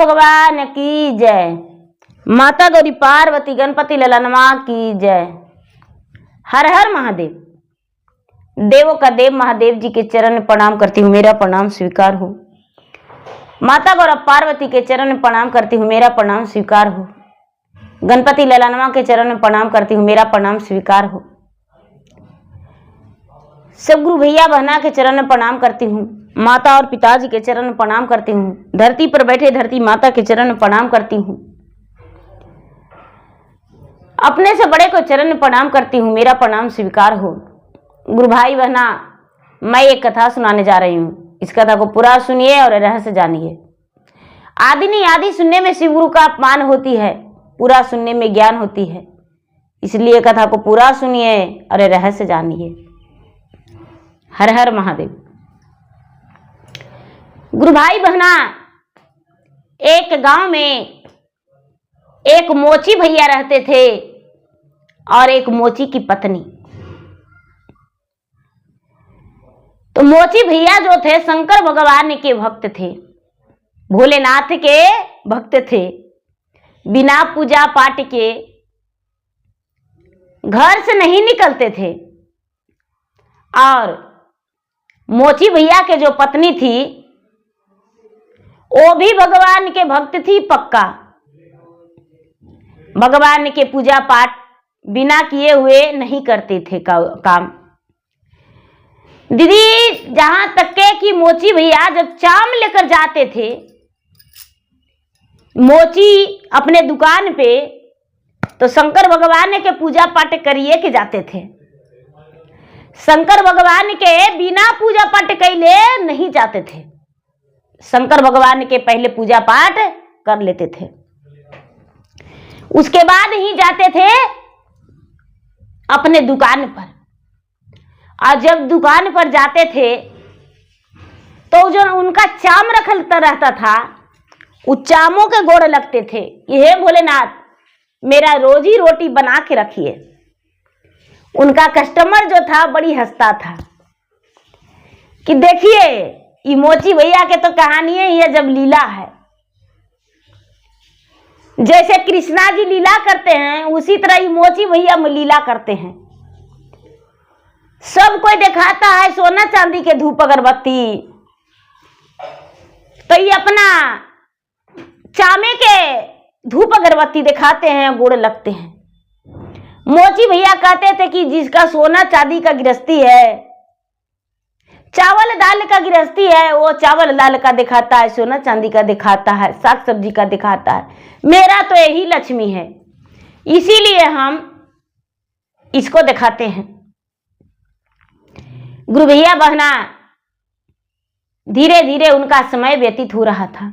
भगवान की जय। माता गौरी पार्वती गणपति ललनमा की जय। हर हर महादेव। देवों का देव महादेव जी के चरण में प्रणाम करती हूँ, मेरा प्रणाम स्वीकार हो। माता गौरा पार्वती के चरण में प्रणाम करती हूँ, मेरा प्रणाम स्वीकार हो। गणपति ललनमा के चरण में प्रणाम करती हूँ, मेरा प्रणाम स्वीकार हो। सब गुरु भैया बहना के चरण में प्रणाम करती हूँ, माता और पिताजी के चरण में प्रणाम करती हूँ, धरती पर बैठे धरती माता के चरण में प्रणाम करती हूँ, अपने से बड़े को चरण में प्रणाम करती हूँ, मेरा प्रणाम स्वीकार हो। गुरु भाई बहना, मैं एक कथा सुनाने जा रही हूँ, इस कथा को पूरा सुनिए और रहस्य जानिए। आदि नहीं आदि सुनने में शिव गुरु का अपमान होती है, पूरा सुनने में ज्ञान होती है, इसलिए कथा को पूरा सुनिए और रहस्य जानिए। हर हर महादेव। गुरु भाई बहना, एक गांव में एक मोची भैया रहते थे और एक मोची की पत्नी। तो मोची भैया जो थे शंकर भगवान के भक्त थे, भोलेनाथ के भक्त थे, बिना पूजा पाठ के घर से नहीं निकलते थे। और मोची भैया के जो पत्नी थी वो भी भगवान के भक्त थी पक्का। भगवान के पूजा पाठ बिना किए हुए नहीं करते थे काम। दीदी, जहां तक के कि मोची भैया जब चाम लेकर जाते थे मोची अपने दुकान पे, तो शंकर भगवान के पूजा पाठ करिए के जाते थे। शंकर भगवान के बिना पूजा पाठ कैले नहीं जाते थे। शंकर भगवान के पहले पूजा पाठ कर लेते थे, उसके बाद ही जाते थे अपने दुकान पर। और जब दुकान पर जाते थे तो जो उनका चाम रखता रहता था, उस चामों के गोड़ लगते थे, ये भोलेनाथ मेरा रोजी रोटी बना के रखिए। उनका कस्टमर जो था बड़ी हंसता था कि देखिए ये मोची भैया के तो कहानी है, ये जब लीला है, जैसे कृष्णा जी लीला करते हैं उसी तरह ये मोची भैया लीला करते हैं। सब कोई दिखाता है सोना चांदी के धूप अगरबत्ती, तो ये अपना चामे के धूप अगरबत्ती दिखाते हैं, गोड़ लगते हैं। मोची भैया कहते थे कि जिसका सोना चांदी का गृहस्थी है, चावल दाल का गृहस्थी है, वो चावल दाल का दिखाता है, सोना चांदी का दिखाता है, साग सब्जी का दिखाता है। मेरा तो यही लक्ष्मी है, इसीलिए हम इसको दिखाते हैं। गुरु भैया बहना, धीरे धीरे उनका समय व्यतीत हो रहा था।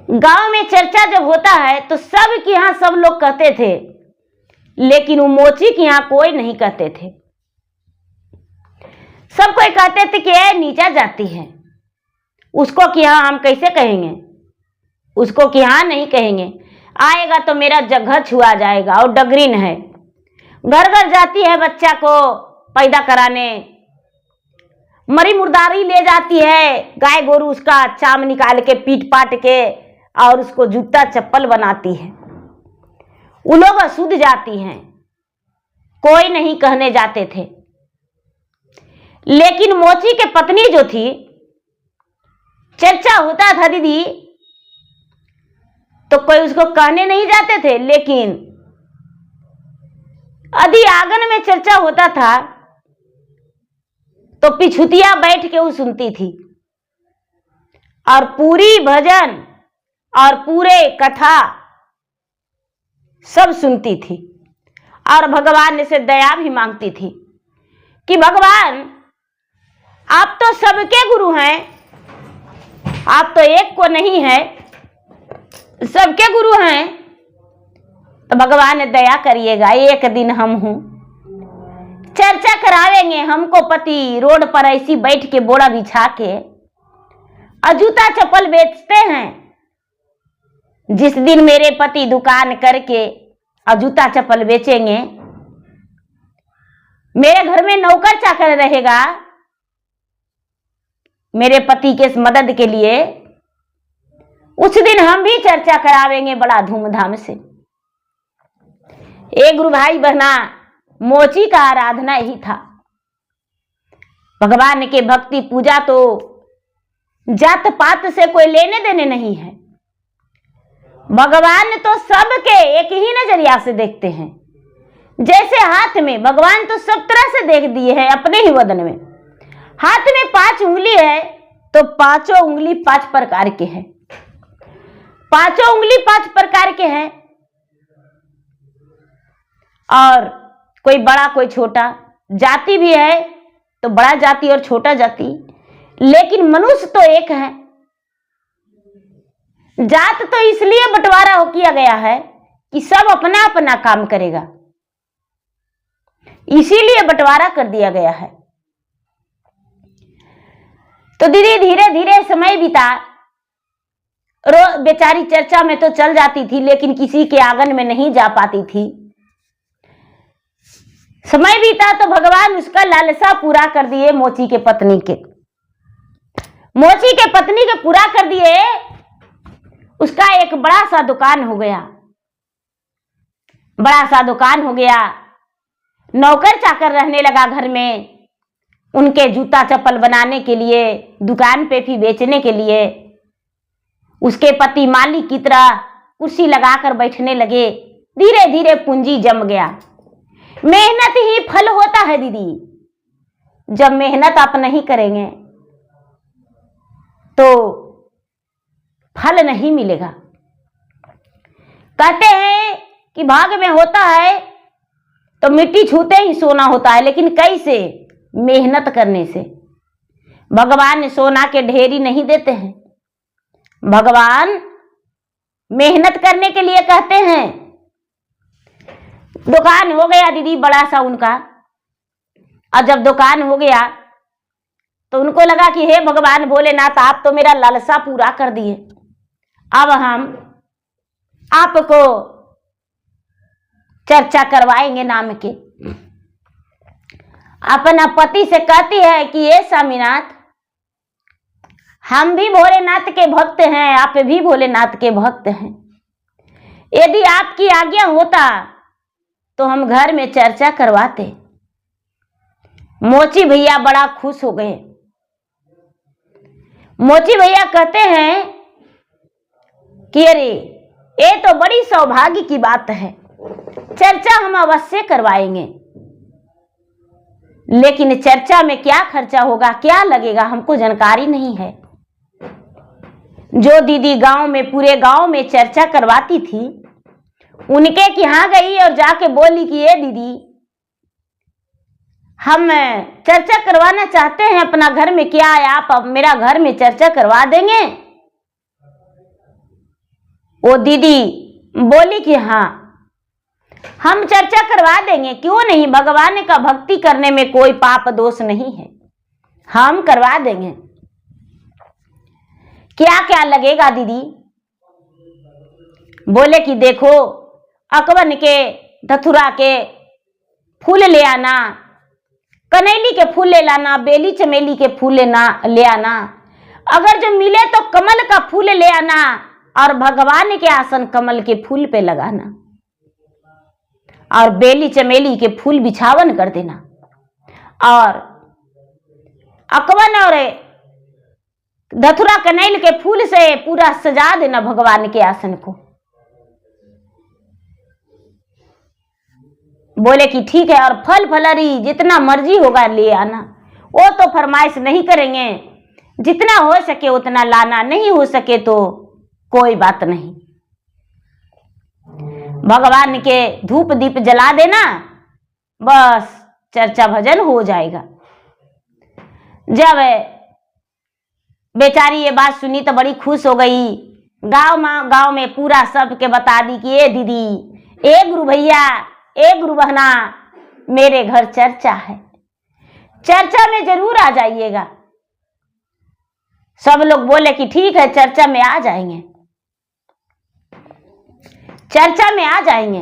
गांव में चर्चा जब होता है तो सब के यहाँ सब लोग कहते थे, लेकिन वो मोची के यहाँ कोई नहीं कहते थे। सब कोई कहते थे कि ये नीचा जाती है, उसको कि हाँ हम कैसे कहेंगे, उसको कि हाँ नहीं कहेंगे, आएगा तो मेरा जगह छुआ जाएगा। और डगरीन है, घर घर जाती है बच्चा को पैदा कराने, मरी मुर्दारी ले जाती है, गाय गोरू उसका चाम निकाल के पीट पाट के और उसको जूता चप्पल बनाती है। वो लोग अशुद्ध जाती हैं, कोई नहीं कहने जाते थे। लेकिन मोची के पत्नी जो थी, चर्चा होता था दीदी, तो कोई उसको कहने नहीं जाते थे, लेकिन यदि आंगन में चर्चा होता था तो पिछुतिया बैठ के वो सुनती थी और पूरी भजन और पूरे कथा सब सुनती थी और भगवान से दया भी मांगती थी कि भगवान आप तो सबके गुरु हैं, आप तो एक को नहीं है, सबके गुरु हैं, तो भगवान दया करिएगा। एक दिन हम हूं, चर्चा करावेंगे, हमको पति रोड पर ऐसी बैठ के बोरा बिछा के और जूता चप्पल बेचते हैं। जिस दिन मेरे पति दुकान करके और जूता चप्पल बेचेंगे, मेरे घर में नौकर चाकर रहेगा, मेरे पति के मदद के लिए उस दिन हम भी चर्चा करावेंगे बड़ा धूमधाम से। एक गुरु भाई बहना, मोची का आराधना ही था। भगवान के भक्ति पूजा तो जात पात से कोई लेने देने नहीं है। भगवान तो सबके एक ही नजरिया से देखते हैं। जैसे हाथ में भगवान तो सब तरह से देख दिए हैं अपने ही वदन में। हाथ में 5 उंगली है तो 5 उंगली 5 प्रकार के हैं। 5 उंगली 5 प्रकार के हैं, और कोई बड़ा कोई छोटा जाति भी है, तो बड़ा जाति और छोटा जाति, लेकिन मनुष्य तो एक है। जात तो इसलिए बंटवारा किया गया है कि सब अपना अपना काम करेगा, इसीलिए बंटवारा कर दिया गया है। तो धीरे धीरे धीरे समय बीता। रोज बेचारी चर्चा में तो चल जाती थी, लेकिन किसी के आंगन में नहीं जा पाती थी। समय बीता तो भगवान उसका लालसा पूरा कर दिए। मोची के पत्नी के पूरा कर दिए। उसका एक बड़ा सा दुकान हो गया। नौकर चाकर रहने लगा घर में, उनके जूता चप्पल बनाने के लिए, दुकान पे भी बेचने के लिए। उसके पति मालिक की तरह कुर्सी लगाकर बैठने लगे। धीरे धीरे पूंजी जम गया। मेहनत ही फल होता है दीदी। जब मेहनत आप नहीं करेंगे तो फल नहीं मिलेगा। कहते हैं कि भाग में होता है तो मिट्टी छूते ही सोना होता है, लेकिन कैसे? मेहनत करने से। भगवान सोना के ढेरी नहीं देते हैं। भगवान मेहनत करने के लिए कहते हैं। दुकान हो गया दीदी बड़ा सा उनका, और जब दुकान हो गया तो उनको लगा कि हे भगवान भोलेनाथ, आप तो मेरा लालसा पूरा कर दिए। अब हम आपको चर्चा करवाएंगे नाम के। अपना पति से कहती है कि ये स्वामीनाथ, हम भी भोलेनाथ के भक्त हैं, आप भी भोलेनाथ के भक्त हैं। यदि आपकी आज्ञा होता तो हम घर में चर्चा करवाते। मोची भैया बड़ा खुश हो गए। मोची भैया कहते हैं कि अरे ये तो बड़ी सौभाग्य की बात है, चर्चा हम अवश्य करवाएंगे। लेकिन चर्चा में क्या खर्चा होगा, क्या लगेगा, हमको जानकारी नहीं है। जो दीदी गांव में, पूरे गांव में चर्चा करवाती थी, उनके यहाँ गई और जाके बोली कि ये दीदी, हम चर्चा करवाना चाहते हैं अपना घर में, क्या है आप मेरा घर में चर्चा करवा देंगे? वो दीदी बोली कि हाँ, हम चर्चा करवा देंगे, क्यों नहीं। भगवान का भक्ति करने में कोई पाप दोष नहीं है, हम करवा देंगे। क्या क्या लगेगा दीदी? बोले कि देखो, अकवन के, धतुरा के फूल ले आना, कनैली के फूल ले लाना, बेली चमेली के फूल ले आना, अगर जो मिले तो कमल का फूल ले आना, और भगवान के आसन कमल के फूल पे लगाना, और बेली चमेली के फूल बिछावन कर देना, और अकवन और धतुरा कनैल के फूल से पूरा सजा देना भगवान के आसन को। बोले कि ठीक है, और फल फलहरी जितना मर्जी होगा ले आना। वो तो फरमाइश नहीं करेंगे, जितना हो सके उतना लाना, नहीं हो सके तो कोई बात नहीं। भगवान के धूप दीप जला देना, बस चर्चा भजन हो जाएगा। जब बेचारी ये बात सुनी तो बड़ी खुश हो गई। गांव में पूरा सबके बता दी कि ये दीदी, ए गुरु भैया, ए गुरु बहना, मेरे घर चर्चा है, चर्चा में जरूर आ जाइएगा। सब लोग बोले कि ठीक है, चर्चा में आ जाएंगे, चर्चा में आ जाएंगे।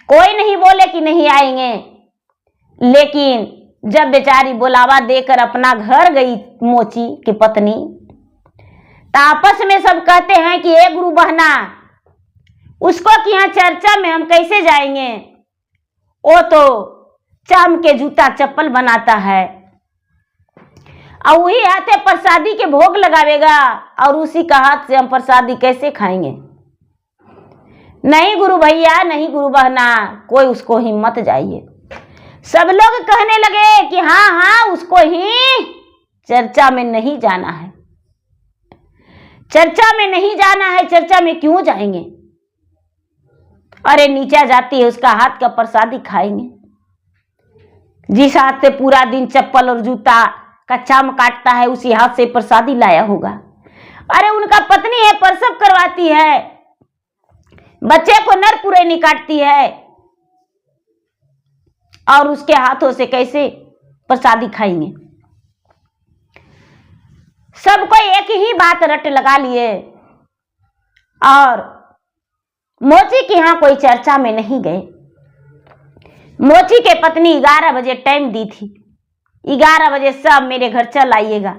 कोई नहीं बोले कि नहीं आएंगे। लेकिन जब बेचारी बुलावा देकर अपना घर गई मोची की पत्नी, तो आपस में सब कहते हैं कि ए गुरु बहना, उसको कि यहाँ चर्चा में हम कैसे जाएंगे, वो तो चाम के जूता चप्पल बनाता है और वही हाथे प्रसादी के भोग लगावेगा और उसी का हाथ से हम प्रसादी कैसे खाएंगे। नहीं गुरु भैया, नहीं गुरु बहना, कोई उसको ही मत जाइए। सब लोग कहने लगे कि हाँ हाँ उसको ही चर्चा में नहीं जाना है, चर्चा में नहीं जाना है, चर्चा में क्यों जाएंगे, अरे नीचा जाती है उसका हाथ का प्रसादी खाएंगे। जिस हाथ से पूरा दिन चप्पल और जूता का चाम काटता है उसी हाथ से प्रसादी लाया होगा। अरे उनका पत्नी है प्रसव करवाती है, बच्चे को नरपुरैनी काटती है और उसके हाथों से कैसे प्रसादी खाएंगे। सबको एक ही बात रट लगा लिए और मोची के यहां कोई चर्चा में नहीं गए। मोची के पत्नी 11 बजे टाइम दी थी, 11 बजे सब मेरे घर चल आइएगा।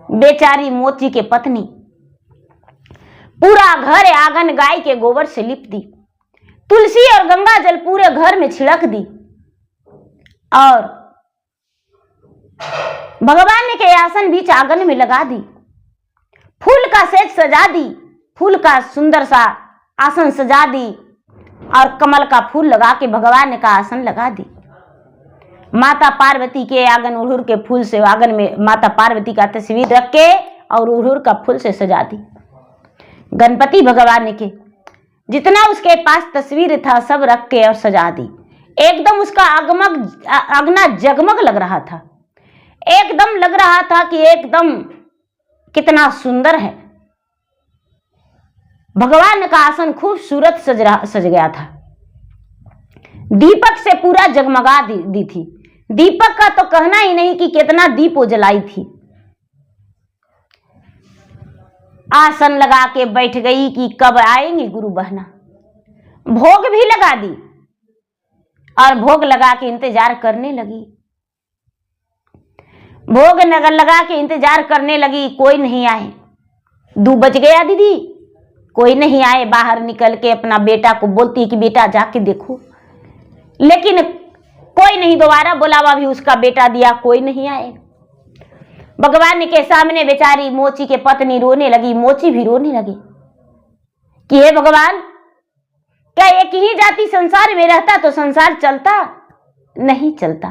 बेचारी मोची के पत्नी पूरा घर आंगन गाय के गोबर से लिप दी, तुलसी और गंगा जल पूरे घर में छिड़क दी और भगवान के आसन बीच आंगन में लगा दी, फूल का सेज सजा दी, फूल का सुंदर सा आसन सजा दी और कमल का फूल लगा के भगवान का आसन लगा दी। माता पार्वती के आंगन उड़हुल के फूल से आंगन में माता पार्वती का तस्वीर रख के और उड़हुल का फूल से सजा दी। गणपति भगवान के जितना उसके पास तस्वीर था सब रख के और सजा दी। एकदम उसका आंगना जगमग लग रहा था, एकदम लग रहा था कि एकदम कितना सुंदर है। भगवान का आसन खूबसूरत सज गया था। दीपक से पूरा जगमगा दी थी। दीपक का तो कहना ही नहीं कि कितना दीप वो जलाई थी। आसन लगा के बैठ गई कि कब आएंगे गुरु बहना। भोग भी लगा दी और भोग लगा के इंतजार करने लगी। भोग नगर लगा के इंतजार करने लगी, कोई नहीं आए। 2 बज गया दीदी, कोई नहीं आए। बाहर निकल के अपना बेटा को बोलती कि बेटा जाके देखो, लेकिन कोई नहीं। दोबारा बुलावा भी उसका बेटा दिया, कोई नहीं आए। भगवान के सामने बेचारी मोची के पत्नी रोने लगी, मोची भी रोने लगी कि हे भगवान, क्या एक ही जाति संसार में रहता तो संसार चलता? नहीं चलता।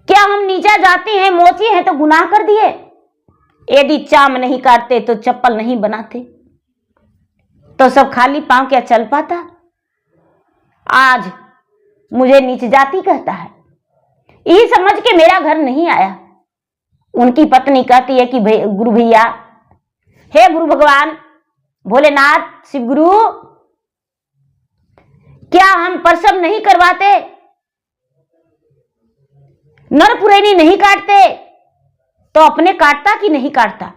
क्या हम नीचा जाते हैं, मोची हैं तो गुनाह कर दिए? यदि चाम नहीं काटते तो चप्पल नहीं बनाते तो सब खाली पांव क्या चल पाता? आज मुझे नीच जाति कहता है, यही समझ के मेरा घर नहीं आया। उनकी पत्नी कहती है कि गुरु भैया, हे गुरु भगवान भोलेनाथ शिव गुरु, क्या हम प्रसव नहीं करवाते, नरपुरैनी नहीं काटते तो अपने काटता कि नहीं काटता?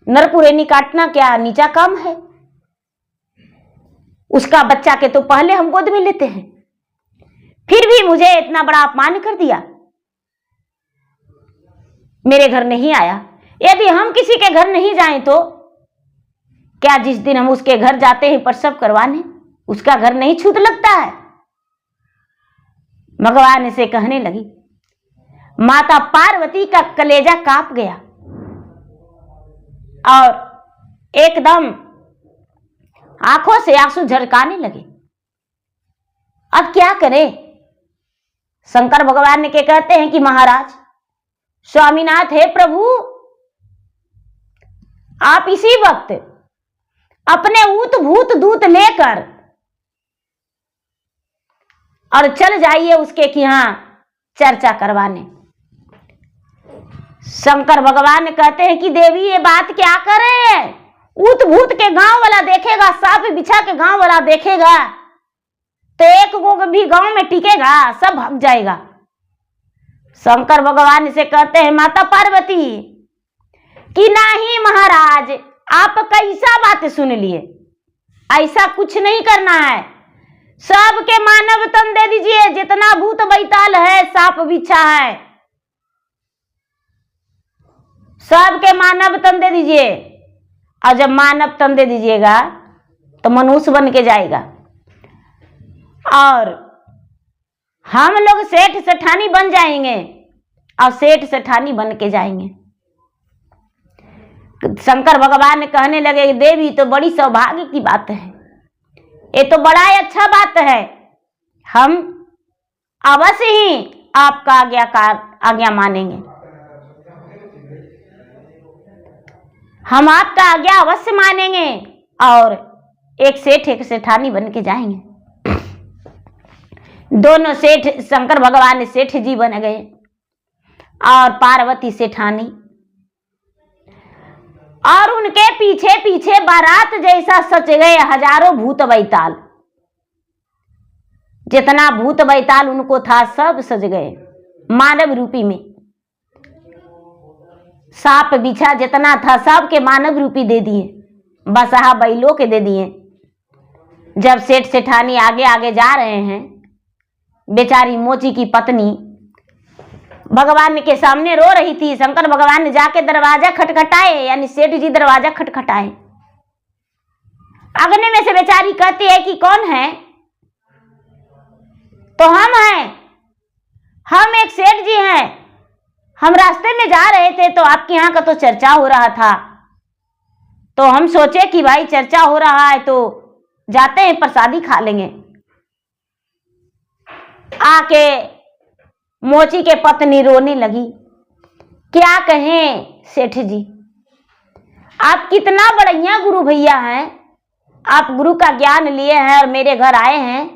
नरपुरैनी काटना क्या नीचा काम है? उसका बच्चा के तो पहले हम गोद में लेते हैं, फिर भी मुझे इतना बड़ा अपमान कर दिया, मेरे घर नहीं आया। यदि हम किसी के घर नहीं जाएं तो क्या जिस दिन हम उसके घर जाते हैं प्रसव करवाने, उसका घर नहीं छूत लगता है? भगवान से कहने लगी। माता पार्वती का कलेजा कांप गया और एकदम आंखों से आंसू झरकाने लगे। अब क्या करें? शंकर भगवान के कहते हैं कि महाराज स्वामीनाथ, हे प्रभु, आप इसी वक्त अपने ऊत भूत दूत लेकर और चल जाइए उसके कि यहां चर्चा करवाने। शंकर भगवान कहते हैं कि देवी ये बात क्या कर रहे हैं? ऊत भूत के गांव वाला देखेगा, सांप बिछा के गांव वाला देखेगा तो एक को भी गांव में टिकेगा, सब भाग जाएगा। शंकर भगवान से कहते हैं माता पार्वती कि नहीं महाराज, आप कैसा बात सुन लिए, ऐसा कुछ नहीं करना है। सबके मानव तन दे दीजिए, जितना भूत बैताल है, सांप बिच्छा है, सबके मानव तन दे दीजिए, और जब मानव तन दे दीजिएगा तो मनुष्य बन के जाएगा, और हम लोग सेठ सेठानी बन जाएंगे और सेठ सेठानी बन के जाएंगे। शंकर भगवान कहने लगे, देवी तो बड़ी सौभाग्य की बात है, ये तो बड़ा ही अच्छा बात है। हम अवश्य ही आपका आज्ञा मानेंगे, हम आपका आज्ञा अवश्य मानेंगे और एक सेठ एक सेठानी बन के जाएंगे। दोनों सेठ, शंकर भगवान सेठ जी बन गए और पार्वती सेठानी, और उनके पीछे पीछे बारात जैसा सच गए हजारों भूत बैताल। जितना भूत बैताल उनको था सब सज गए मानव रूपी में। सांप बिछा जितना था सबके मानव रूपी दे दिए, बसहा बैलों के दे दिए। जब सेठ सेठानी आगे आगे जा रहे हैं, बेचारी मोची की पत्नी भगवान के सामने रो रही थी। शंकर भगवान ने जाके दरवाजा खटखटाए, यानी सेठ जी दरवाजा खटखटाए। अगने में से बेचारी कहती है कि कौन है? तो हम हैं, हम एक सेठ जी हैं, हम रास्ते में जा रहे थे तो आपके यहाँ का तो चर्चा हो रहा था, तो हम सोचे कि भाई चर्चा हो रहा है तो जाते हैं प्रसादी खा लेंगे। आके मोची के पत्नी रोने लगी। क्या कहें सेठ जी, आप कितना बढ़िया गुरु भैया हैं, आप गुरु का ज्ञान लिए हैं और मेरे घर आए हैं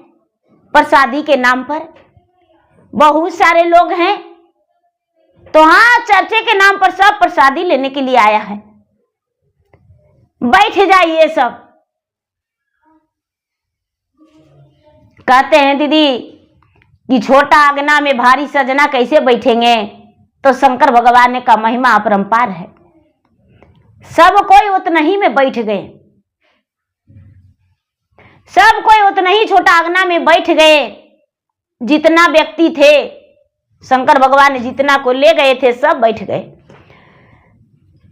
प्रसादी के नाम पर। बहुत सारे लोग हैं तो हाँ, चर्चे के नाम पर सब प्रसादी लेने के लिए आया है, बैठ जाइए सब। कहते हैं दीदी कि छोटा आंगना में भारी सजना कैसे बैठेंगे? तो शंकर भगवान का महिमा अपरंपार है। सब कोई उतना ही में बैठ गए, सब कोई उतना ही छोटा आंगना में बैठ गए। जितना व्यक्ति थे शंकर भगवान जितना को ले गए थे सब बैठ गए।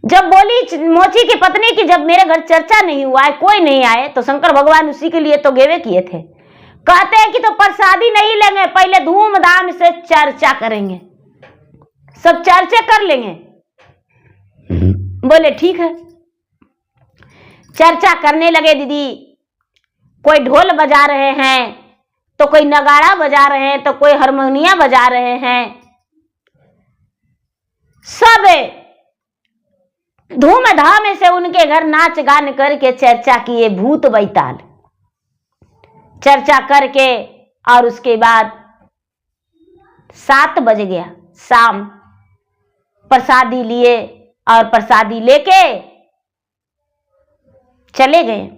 जब बोली मोची की पत्नी की जब मेरे घर चर्चा नहीं हुआ है, कोई नहीं आए, तो शंकर भगवान उसी के लिए तो गेवे किए थे। कहते हैं कि तो प्रसादी नहीं लेंगे, पहले धूमधाम से चर्चा करेंगे, सब चर्चा कर लेंगे। बोले ठीक है। चर्चा करने लगे दीदी। कोई ढोल बजा रहे हैं, तो कोई नगाड़ा बजा रहे हैं, तो कोई हारमोनिया बजा रहे हैं। सब धूमधाम से उनके घर नाच गान करके चर्चा किए भूत बैताल। चर्चा करके और उसके बाद 7 बज गया शाम, प्रसादी लिए और प्रसादी लेके चले गए।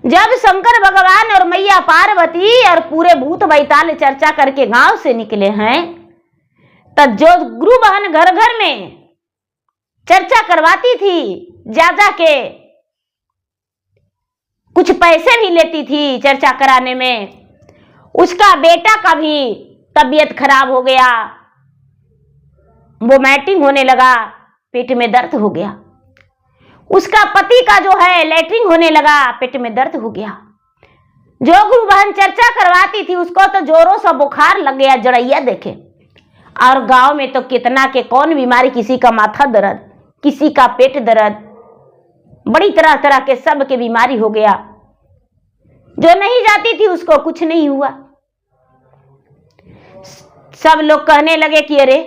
जब शंकर भगवान और मैया पार्वती और पूरे भूत बैताल चर्चा करके गांव से निकले हैं, तब जो गुरु बहन घर घर में चर्चा करवाती थी, जा जा के कुछ पैसे भी लेती थी चर्चा कराने में, उसका बेटा का भी तबीयत खराब हो गया, वोमिटिंग होने लगा, पेट में दर्द हो गया। उसका पति का जो है लैट्रिन होने लगा, पेट में दर्द हो गया। जो गुरु बहन चर्चा करवाती थी उसको तो जोरों से बुखार लग गया, जड़ैया देखे। और गांव में तो कितना के कौन बीमारी, किसी का माथा दर्द, किसी का पेट दर्द, बड़ी तरह तरह के सब के बीमारी हो गया। जो नहीं जाती थी उसको कुछ नहीं हुआ। सब लोग कहने लगे कि अरे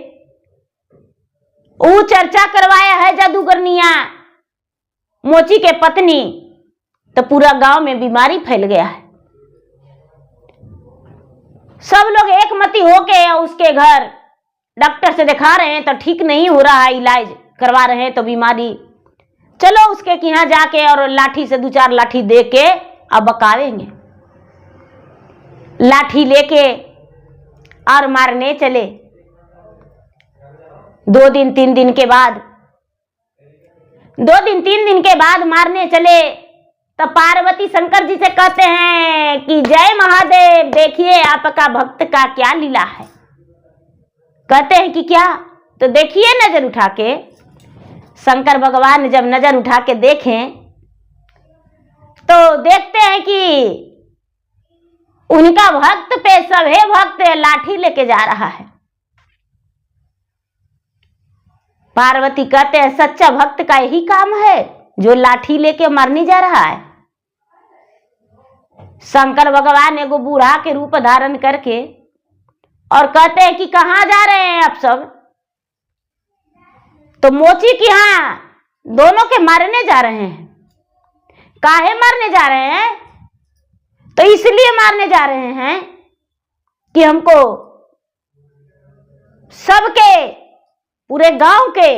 वो चर्चा करवाया है जादूगरनिया मोची के पत्नी, तो पूरा गांव में बीमारी फैल गया है। सब लोग एक मती होके उसके घर डॉक्टर से दिखा रहे हैं तो ठीक नहीं हो रहा है, इलाज करवा रहे हैं तो बीमारी, चलो उसके यहाँ जाके और लाठी से 2-4 लाठी दे के अब बकावेंगे। लाठी लेके और मारने चले। 2 दिन 3 दिन के बाद, 2 दिन 3 दिन के बाद मारने चले। तो पार्वती शंकर जी से कहते हैं कि जय महादेव, देखिए आपका भक्त का क्या लीला है। कहते हैं कि क्या? तो देखिए नजर उठा के। शंकर भगवान जब नजर उठा के देखें तो देखते हैं कि उनका भक्त पे सभी भक्त लाठी लेके जा रहा है। पार्वती कहते हैं सच्चा भक्त का यही काम है जो लाठी लेके मरने जा रहा है। शंकर भगवान एगो बूढ़ा के रूप धारण करके और कहते हैं कि कहाँ जा रहे हैं आप सब? तो मोची की यहाँ दोनों के मारने जा रहे हैं। काहे मारने जा रहे हैं? तो इसलिए मारने जा रहे हैं कि हमको सबके पूरे गांव के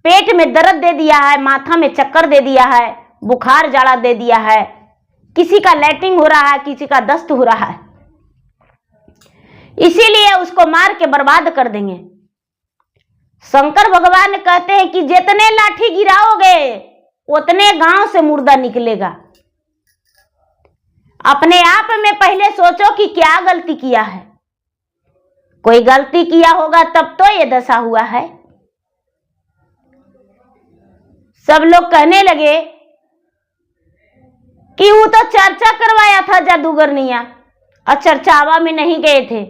पेट में दर्द दे दिया है, माथा में चक्कर दे दिया है, बुखार जाड़ा दे दिया है, किसी का लैट्रिन हो रहा है, किसी का दस्त हो रहा है, इसीलिए उसको मार के बर्बाद कर देंगे। शंकर भगवान कहते हैं कि जितने लाठी गिराओगे उतने गांव से मुर्दा निकलेगा। अपने आप में पहले सोचो कि क्या गलती किया है। कोई गलती किया होगा तब तो ये दशा हुआ है। सब लोग कहने लगे कि वो तो चर्चा करवाया था जादूगरनिया और चर्चावा में नहीं गए थे।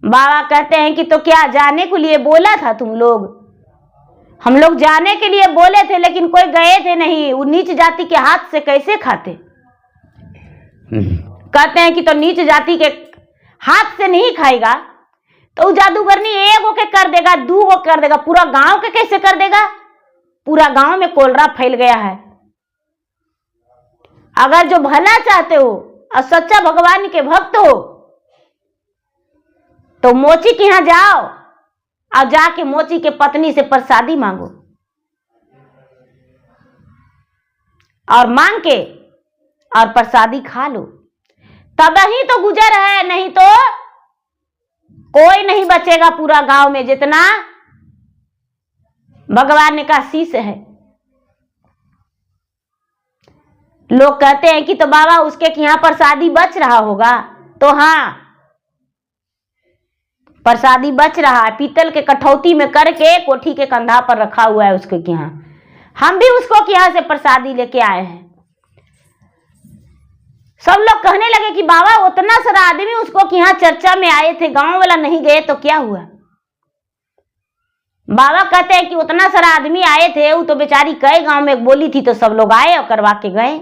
बाबा कहते हैं कि तो क्या जाने के लिए बोला था तुम लोग? हम लोग जाने के लिए बोले थे लेकिन कोई गए थे नहीं। वो नीच जाति के हाथ से कैसे खाते? कहते हैं कि तो नीच जाति के हाथ से नहीं खाएगा तो जादूगरनी एक हो के कर देगा, दो हो कर देगा, पूरा गांव के कैसे कर देगा? पूरा गांव में कोलरा फैल गया है। अगर जो भला चाहते हो और सच्चा भगवान के भक्त हो तो मोची के यहां जाओ और जाके मोची के पत्नी से प्रसादी मांगो और मांग के और प्रसादी खा लो, तब ही तो गुजर है, नहीं तो कोई नहीं बचेगा पूरा गांव में जितना भगवान का शीश है। लोग कहते हैं कि तो बाबा उसके यहाँ प्रसादी बच रहा होगा। तो हाँ, प्रसादी बच रहा है, पीतल के कठौती में करके कोठी के कंधा पर रखा हुआ है उसके यहाँ। हम भी उसको यहाँ से प्रसादी लेके आए हैं। सब लोग कहने लगे कि बाबा उतना सारा आदमी उसको यहाँ चर्चा में आए थे, गांव वाला नहीं गए तो क्या हुआ? बाबा कहते हैं कि उतना सारा आदमी आए थे, वो तो बेचारी कई गांव में बोली थी तो सब लोग आए और करवा के गए।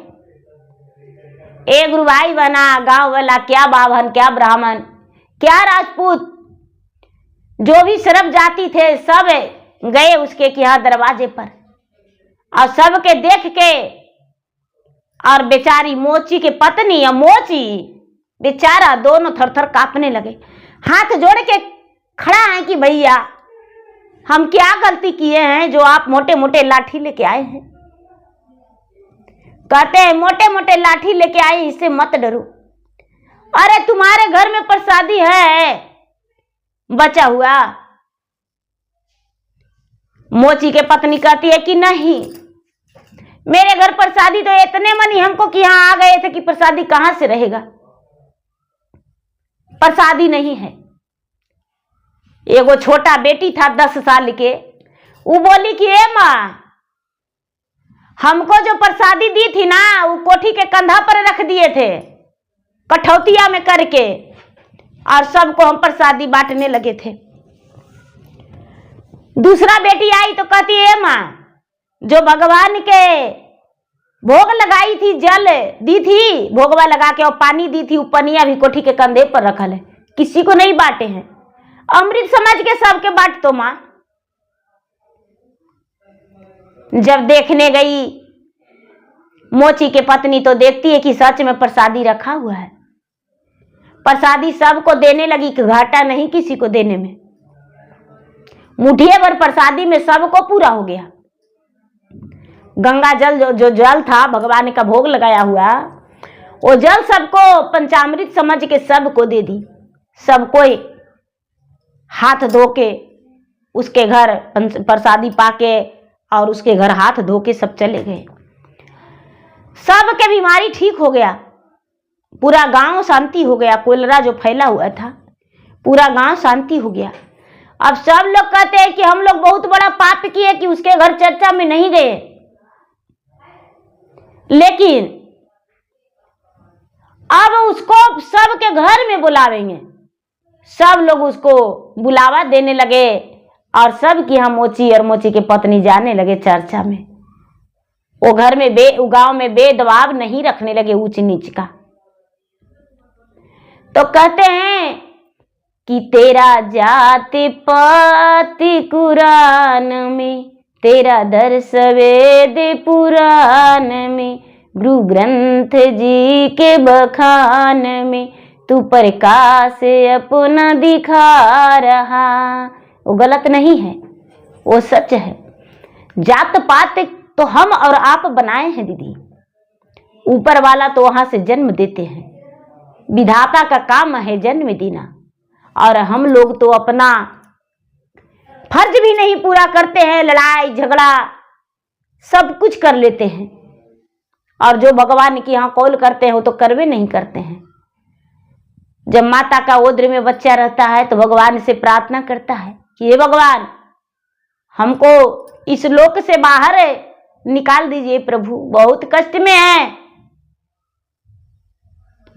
एक गुरुभाई बना गांव वाला, क्या बाभन, क्या ब्राह्मण, क्या राजपूत, जो भी सर्व जाति थे सब गए उसके यहाँ दरवाजे पर और सबके देख के और बेचारी मोची के पत्नी और मोची बेचारा दोनों थर थर कांपने लगे, हाथ जोड़ के खड़ा है कि भैया हम क्या गलती किए हैं जो आप मोटे मोटे लाठी लेके आए हैं? कहते हैं मोटे मोटे लाठी लेके आए, इससे मत डरो। अरे तुम्हारे घर में प्रसादी है बचा हुआ? मोची के पत्नी कहती है कि नहीं, मेरे घर प्रसादी तो इतने मनी हमको कि यहाँ आ गए थे कि प्रसादी कहां से रहेगा, प्रसादी नहीं है। एगो छोटा बेटी था 10 साल के, वो बोली कि ए माँ, हमको जो प्रसादी दी थी ना वो कोठी के कंधा पर रख दिए थे कठौतिया में करके और सबको हम प्रसादी बांटने लगे थे। दूसरा बेटी आई तो कहती है माँ, जो भगवान के भोग लगाई थी, जल दी थी, भोगवा लगा के और पानी दी थी, वो पनिया भी कोठी के कंधे पर रखल है, किसी को नहीं बांटे हैं, अमृत समझ के सबके बांट तो माँ। जब देखने गई मोची के पत्नी तो देखती है कि सच में प्रसादी रखा हुआ है। प्रसादी सबको देने लगी, घाटा नहीं किसी को देने में। मुठिए भर प्रसादी में सबको पूरा हो गया। गंगा जल जो जल था भगवान का भोग लगाया हुआ, वो जल सबको पंचामृत समझ के सबको दे दी। सबको हाथ धो के उसके घर प्रसादी पाके और उसके घर हाथ धो के सब चले गए। सबके बीमारी ठीक हो गया, पूरा गांव शांति हो गया। कोलरा जो फैला हुआ था पूरा गांव शांति हो गया। अब सब लोग कहते हैं कि हम लोग बहुत बड़ा पाप किए कि उसके घर चर्चा में नहीं गए, लेकिन अब उसको सबके घर में बुलावेंगे। सब लोग उसको बुलावा देने लगे और सब की हम मोची और मोची की पत्नी जाने लगे चर्चा में। वो घर में गांव में बेदबाव नहीं रखने लगे ऊंच नीच का। तो कहते हैं कि तेरा जाति पाति कुरान में, तेरा दर्श वेद पुराण में, गुरु ग्रंथ जी के बखान में तू प्रकाश अपना दिखा रहा। वो गलत नहीं है, वो सच है। जात पात तो हम और आप बनाए हैं दीदी, ऊपर वाला तो वहां से जन्म देते हैं, विधाता का काम है जन्म देना, और हम लोग तो अपना फर्ज भी नहीं पूरा करते हैं, लड़ाई झगड़ा सब कुछ कर लेते हैं, और जो भगवान की यहाँ कॉल करते हैं वो तो करवे नहीं करते हैं। जब माता का उदर में बच्चा रहता है तो भगवान से प्रार्थना करता है कि हे भगवान, हमको इस लोक से बाहर निकाल दीजिए प्रभु, बहुत कष्ट में है।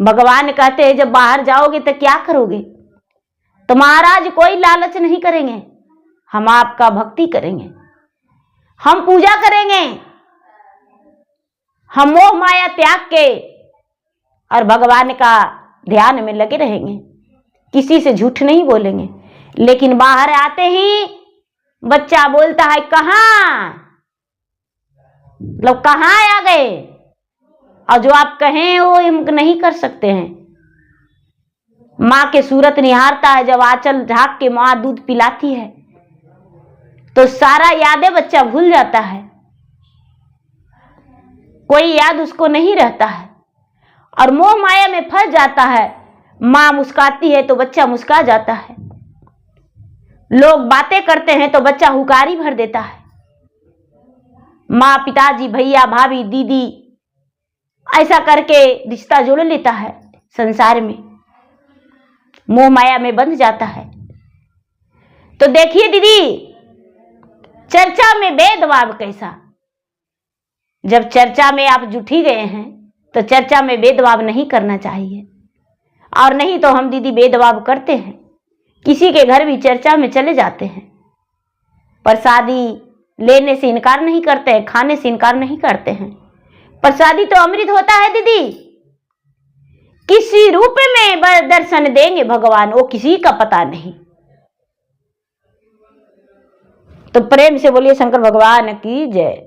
भगवान कहते हैं जब बाहर जाओगे तो क्या करोगे? तो महाराज कोई लालच नहीं करेंगे, हम आपका भक्ति करेंगे, हम पूजा करेंगे, हम मोह माया त्याग के और भगवान का ध्यान में लगे रहेंगे, किसी से झूठ नहीं बोलेंगे। लेकिन बाहर आते ही बच्चा बोलता है कहाँ, लोग कहाँ आ गए, और जो आप कहें वो हम नहीं कर सकते हैं। माँ के सूरत निहारता है, जब आंचल ढाक के माँ दूध पिलाती है तो सारा यादें बच्चा भूल जाता है, कोई याद उसको नहीं रहता है, और मोह माया में फंस जाता है। माँ मुस्काती है तो बच्चा मुस्का जाता है, लोग बातें करते हैं तो बच्चा हुकारी भर देता है। माँ, पिताजी, भैया, भाभी, दीदी ऐसा करके रिश्ता जोड़ लेता है, संसार में मोह माया में बंध जाता है। तो देखिए दीदी, चर्चा में भेदभाव कैसा। जब चर्चा में आप जुटी गए हैं तो चर्चा में भेदभाव नहीं करना चाहिए, और नहीं तो हम दीदी भेदभाव करते हैं, किसी के घर भी चर्चा में चले जाते हैं, प्रसादी लेने से इनकार नहीं करते हैं, खाने से इनकार नहीं करते हैं। प्रसादी तो अमृत होता है दीदी, किसी रूप में दर्शन देंगे भगवान, वो किसी का पता नहीं। तो प्रेम से बोलिए शंकर भगवान की जय।